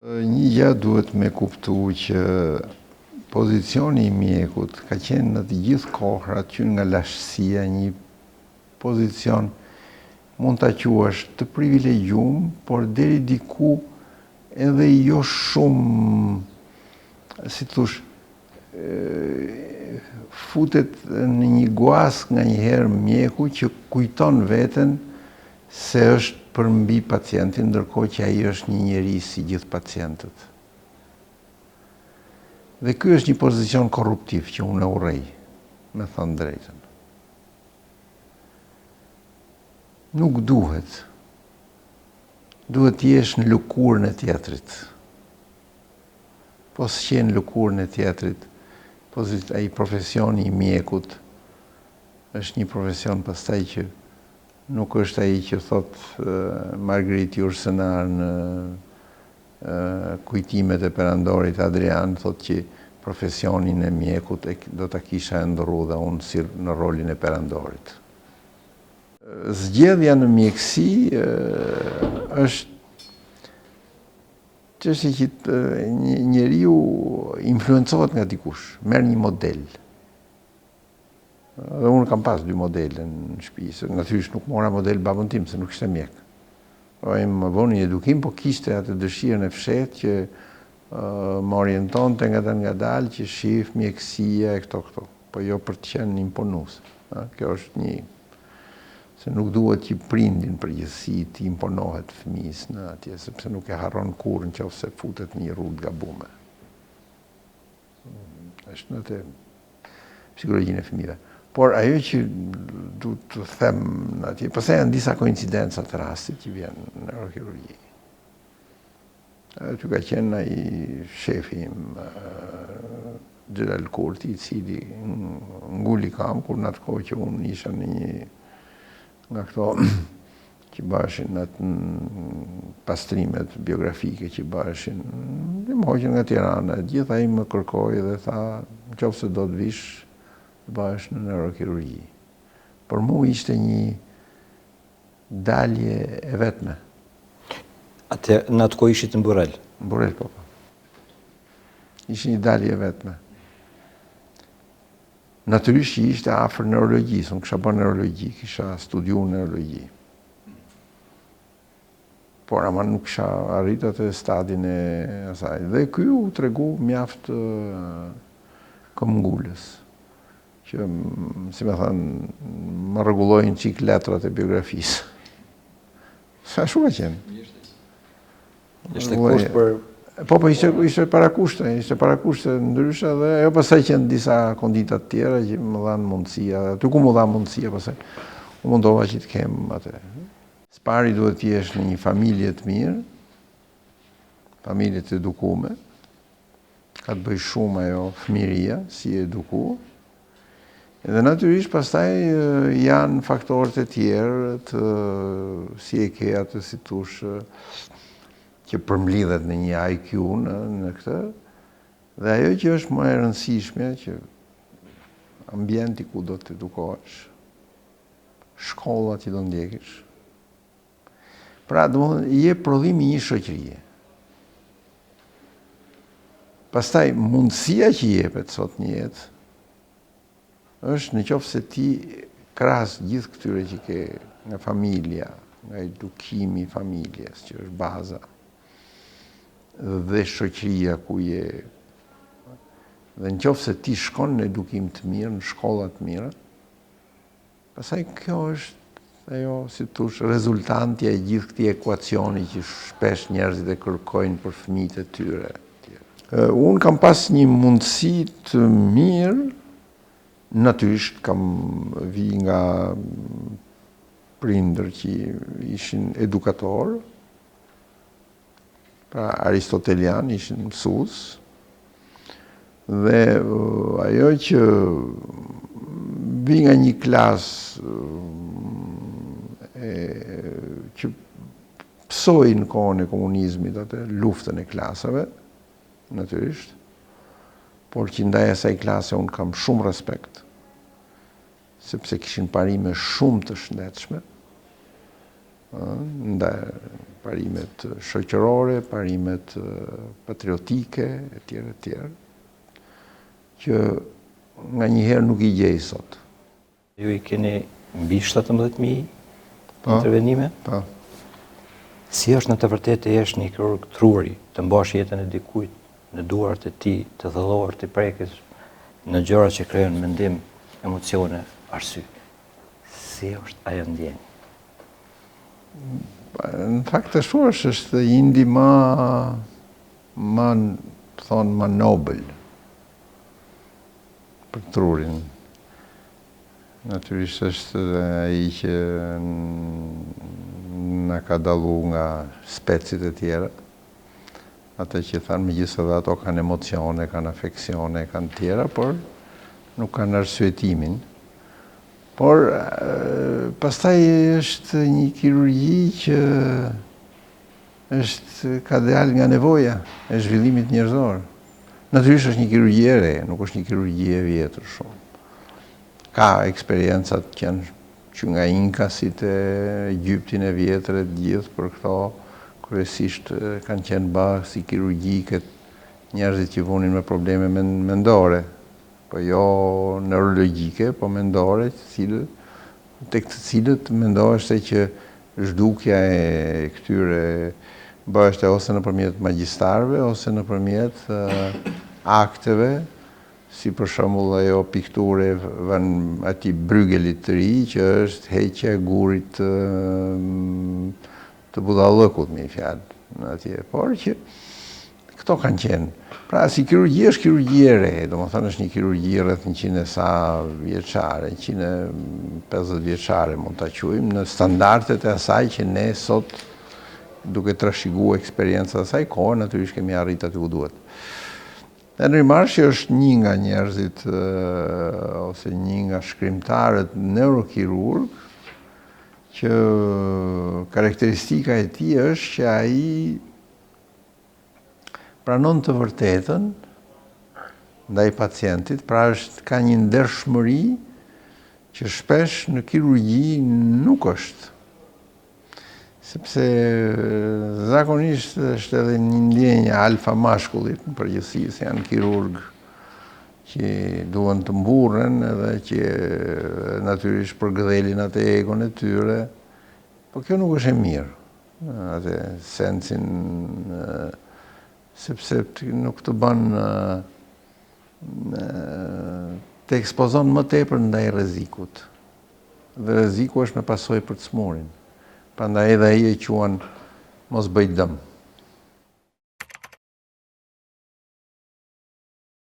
Një gjë duhet me kuptu që pozicioni I mjekut ka qenë në të gjithë kohrat që nga lashësia një pozicion mund ta quash të privilegjum, por deri diku edhe jo shumë, si thosh, futet në një guas nga njëherë mjeku që kujton veten se është përmbi pacientin, ndërkohë që ai është një njerëz si gjithë pacientët. Dhe ky është një pozicion korruptiv që unë e urrej, me thënë drejtën. Nuk duhet. Duhet të jesh në lëkurën e tjetrit. Po s'je në lëkurën e tjetrit, ai profesioni I mjekut është një profesion pastaj që nuk është ai që thot Marguerite Yourcenar në kujtimet e perandorit Adrian, thot që profesionin e mjekut do ta kisha ndërru dhe unë si në rolin e perandorit. Zgjedhja në mjekësi është çështje që njeriu influencohet nga dikush, merr një model. Dhe unë kam pas 2 modele në shtëpi, se natyrisht nuk mora model babën tim, se nuk ishte mjek. Ai më bën një edukim, po kishte atë dëshirën e fshehtë që më orientonte ngadalë që shif mjekësia e këto. Po jo për të qenë imponues. Kjo është një, se nuk duhet që prindin përgjithësi të imponohet fëmijës në atje, sepse nuk e harron kurrë nëse futet në një rrugë gabuar. Është në të psikologjinë e fëmijëve. Por ajo që du të them atje, pastaj janë disa koincidenca të rastit që vjen në neurochirurgji. Aty ka qenë ai shefi im, Xhelal Kurti, I cili nguli kam kur në atë kohë që unë isha në një nga këto që bëheshin atë pastrimet biografike që bëheshin, më hoqën nga Tirana, gjithë ai më kërkoi dhe tha, nëse do të vish, bëhesh në neurochirurgji. Por mu ishte një dalje e vetme. Në atë kohë ishit në Burrel? Në Burrel, po. Ishte një dalje e vetme. Natyrisht që ishte afër neurologjisë, unë kisha bërë neurologji, kisha studiuar neurologji. Por ama nuk kisha arrit atë stadin e asaj. Dhe ky u tregu mjaft këmbgulës, që, si me thënë, më rregullojnë çik letrat e biografisë. Sa shumë ka qenë. Ishte kusht për... Po, ishte parakushte ndryshe dhe ajo pastaj qenë disa kondita të tjera që më dhanë mundësia, aty ku më dhanë mundësia pastaj, u mundova që të kem atë. Spari duhet të jesh në një familje të mirë, familje të edukuar, ka të bëj shumë ajo fëmiria, si e eduku. Edhe natyrisht pastaj janë faktorët e tjerë të si e ke atë si thosh që përmblidhet në një IQ në këtë. Dhe ajo që është më e rëndësishme që ambienti ku do të edukohesh, shkolla që do ndjekësh. Pra, domethënë, je prodhimi I një shoqërie. Pastaj mundësia që jepet sot në jetë është nëse ti krahas gjithë këtyre që ke nga familja, nga edukimi I familjes, që është baza, dhe shoqëria ku je. Dhe nëse ti shkon në edukim të mirë, në shkolla të mira, pastaj kjo është ajo, si thosh, rezultanti I gjithë këtij ekuacioni që shpesh njerëzit e kërkojnë për fëmijët e tyre. Unë kam pas një mundësi të mirë, natyrisht kam vi nga prindër që ishin edukatorë, pra aristotelian, ishin mësues, dhe ajo që vi nga një klasë që psoi në kohën e komunizmit atë luftën e klasave, natyrisht, por që ndaj asaj klase unë kam shumë respekt, sepse kishin parime shumë të shëndetshme, parimet shoqërore, parimet patriotike, etj. Që nga njëherë nuk i gjej sot. Ju i keni mbi 17.000 intervenime? Po. Si është në të vërtetë të jesh një kirurg truri, të mbash jetën e dikujt në duart e tij, të dhëllohet, të prekësh në gjëra që krijojnë mendim, emocione, arsye. Si është ajo ndjenjë? Në fakt të shuash është indi ma nobel për trurin. Natyrisht është ai që na ka dallu nga specit e tjera. Ata që thanë megjithëse ato kanë emocione, kanë afeksione, kanë tjera, por nuk kanë arsyetimin. Por pastaj është një kirurgji që ka dalë nga nevoja e zhvillimit njerëzor. Natyrisht është një kirurgji e re, nuk është një kirurgji e vjetër shumë. Ka eksperiencat që nga inkasit e Egyptin e vjetër e gjithë, për këto kryesisht kanë qenë bërë si kirurgjike njerëzit që vunin me probleme mendore, po jo neurologjike, po mendore, tek të cilët mendoheshte që zhdukja e këtyre bëheshte ose nëpërmjet magjistarëve ose nëpërmjet akteve, si për shembull ajo pikture atij Bruegelit të ri, që është heqja e gurit të budallëkut, me fjalë atje, por që këto kanë qenë. Pra, si kirurgji është kirurgji e re, domethënë është një kirurgji rreth 100 sa vjeçare, 150 vjeçare mund ta quajmë, në standardet e asaj që ne sot, duke trashëguar eksperjencat e asaj kohe, natyrisht kemi arrit aty ku duhet. Henry Marshi është një nga njerëzit ose një nga shkrimtarët neurokirurg që karakteristika e tij është që ai pranon të vërtetën ndaj pacientit, pra ka një ndershmëri që shpesh në kirurgji nuk është. Sepse zakonisht është edhe një ndjenjë alfa mashkullit në përgjithësi, se janë kirurg që duan të mburren edhe që natyrisht përgëdhelin atë egon e tyre, po kjo nuk është e mirë, atë sensin, sepse nuk të bën, të ekspozon më tepër ndaj rrezikut. Dhe rreziku është me pasojë për të smurin. Prandaj edhe ai e quan mos bëj dëm.